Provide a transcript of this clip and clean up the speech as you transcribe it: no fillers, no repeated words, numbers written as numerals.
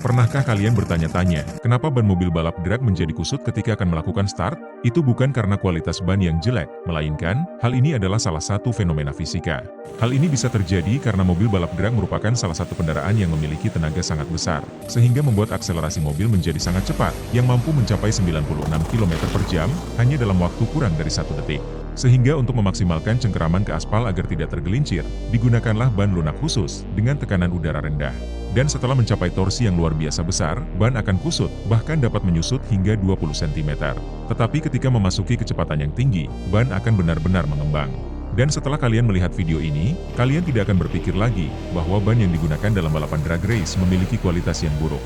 Pernahkah kalian bertanya-tanya, kenapa ban mobil balap drag menjadi kusut ketika akan melakukan start? Itu bukan karena kualitas ban yang jelek, melainkan, hal ini adalah salah satu fenomena fisika. Hal ini bisa terjadi karena mobil balap drag merupakan salah satu kendaraan yang memiliki tenaga sangat besar, sehingga membuat akselerasi mobil menjadi sangat cepat, yang mampu mencapai 96 km per jam, hanya dalam waktu kurang dari 1 detik. Sehingga untuk memaksimalkan cengkeraman ke aspal agar tidak tergelincir, digunakanlah ban lunak khusus, dengan tekanan udara rendah. Dan setelah mencapai torsi yang luar biasa besar, ban akan kusut, bahkan dapat menyusut hingga 20 cm. Tetapi ketika memasuki kecepatan yang tinggi, ban akan benar-benar mengembang. Dan setelah kalian melihat video ini, kalian tidak akan berpikir lagi bahwa ban yang digunakan dalam balapan drag race memiliki kualitas yang buruk.